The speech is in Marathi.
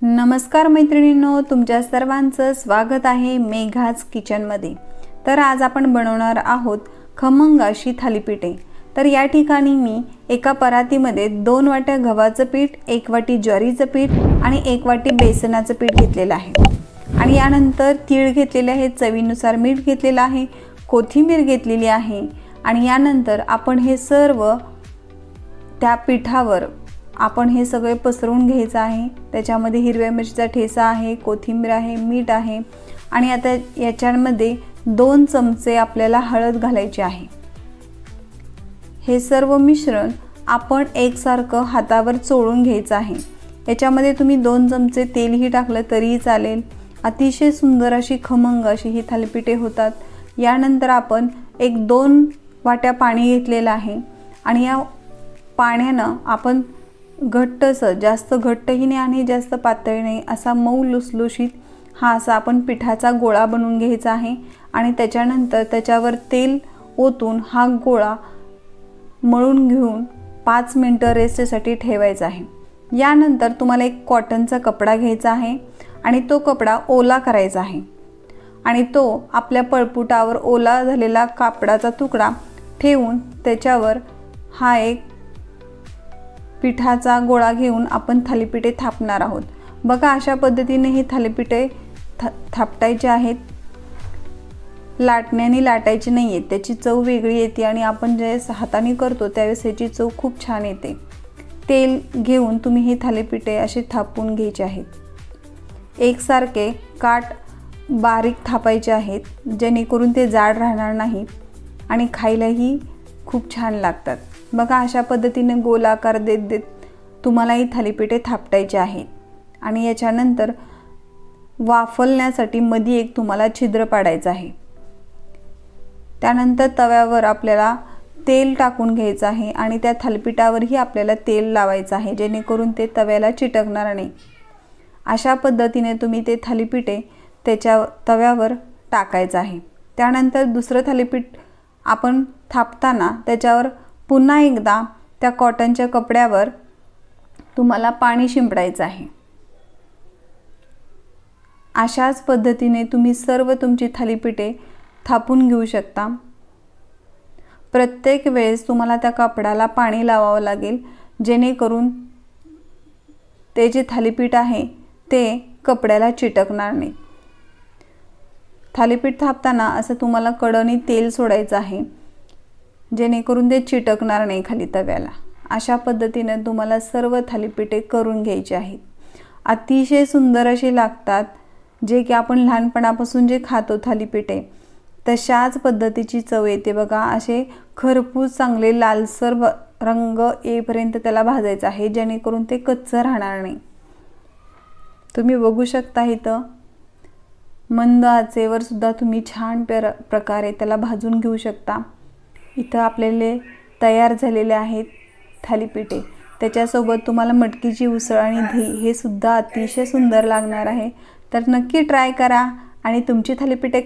नमस्कार मैत्रिणींनो, तुमच्या सर्वांचं स्वागत आहे मेघाज किचनमध्ये। तर आज आपण बनवणार आहोत खमंग अशी थालीपीठे। तर या ठिकाणी मी एका परातीमध्ये 2 वाट्या गव्हाचं पीठ, 1 वाटी ज्वारीचं पीठ आणि 1 वाटी बेसनाचं पीठ घेतलेलं आहे। आणि यानंतर तीळ घेतलेले आहेत, चवीनुसार मीठ घेतलेलं आहे, कोथिंबीर घेतलेली आहे। आणि यानंतर आपण हे सर्व त्या पिठावर आपण हे सगळे पसरवून घ्यायचं आहे। त्याच्यामध्ये हिरव्या मिरचीचा ठेचा आहे, कोथिंबीर आहे, मीठ आहे आणि आता याच्यामध्ये 2 चमचे आपल्याला हळद घालायची आहे। हे सर्व मिश्रण आपण एकसारखं हातावर चोळून घ्यायचं आहे। याच्यामध्ये तुम्ही 2 चमचे तेलही टाकलं तरीही चालेल। अतिशय सुंदर अशी खमंग अशी ही थालीपीठे होतात। यानंतर आपण 1-2 वाट्या पाणी घेतलेलं आहे आणि या पाण्यानं आपण घट्टसर, जास्त घट्टही नाही आणि जास्त पातळ नाही, असा मऊ लुसलुशीत हा असा आपण पिठाचा गोळा बनवून घ्यायचा आहे। आणि त्याच्यानंतर त्याच्यावर तेल ओतून हा गोळा मळून घेऊन 5 मिनिटं रेस्टसाठी ठेवायचा आहे। यानंतर तुम्हाला एक कॉटनचा कपडा घ्यायचा आहे आणि तो कपडा ओला करायचा आहे आणि तो आपल्या पळपुटावर ओला झालेला कापडाचा तुकडा ठेवून त्याच्यावर हा एक पिठाचा गोळा घेऊन आपण थालीपीठे थापणार आहोत। बघा, अशा पद्धतीने हे थालीपीठे थापटायचे आहेत। लाटण्याने लाटायचे नाही आहेत, त्याची चव वेगळी येते आणि आपण ज्यावेळेस हाताने करतो त्यावेळेस याची चव खूप छान येते। तेल घेऊन तुम्ही हे थालीपीठे असे थापून घ्यायचे आहेत। एकसारखे काट बारीक थापायचे आहेत, जेणेकरून ते जाड राहणार नाही आणि खायलाही खूप छान लागतात। बघा, अशा पद्धतीने गोलाकार देत देत तुम्हाला ही थालीपीठे थापटायचे आहेत। आणि याच्यानंतर वाफलण्यासाठी मध्ये एक तुम्हाला छिद्र पाडायचं आहे। त्यानंतर तव्यावर आपल्याला तेल टाकून घ्यायचं आहे आणि त्या थालीपीठावरही आपल्याला तेल लावायचं आहे, जेणेकरून ते तव्याला चिटकणार नाही। अशा पद्धतीने तुम्ही ते थालीपीठे त्याच्या तव्यावर टाकायचं आहे। त्यानंतर दुसरं थालीपीठ आपण थापताना त्याच्यावर पुन्हा एकदा त्या कॉटनच्या कपड्यावर तुम्हाला पाणी शिंपडायचं आहे। अशाच पद्धतीने तुम्ही सर्व तुमची थालीपीठे थापून घेऊ शकता। प्रत्येक वेळेस तुम्हाला त्या कपड्याला पाणी लावावं लागेल, जेणेकरून ते जे थालीपीठ आहे ते कपड्याला चिटकणार नाही। थालीपीठ थापताना असं तुम्हाला कडेने तेल सोडायचं आहे, जेणेकरून ते चिटकणार नाही खाली तव्याला। अशा पद्धतीने तुम्हाला सर्व थालीपीठे करून घ्यायचे आहेत। अतिशय सुंदर असे लागतात, जे की आपण लहानपणापासून जे खातो थालीपीठे तशाच पद्धतीची चव येते। बघा, असे खरपूस चांगले लालसर रंग येईपर्यंत त्याला भाजायचं आहे, जेणेकरून ते कच्चं राहणार नाही। तुम्ही बघू शकता इथं मंद आचेवर सुद्धा तुम्ही छान प्रकारे त्याला भाजून घेऊ शकता। इथं आपल्याला तयार झालेले आहेत थालीपीठे। त्याच्यासोबत तुम्हाला मटकीची उसळ आणि दही हे सुद्धा अतिशय सुंदर लागणार आहे। तर नक्की ट्राय करा आणि तुमची थालीपीठे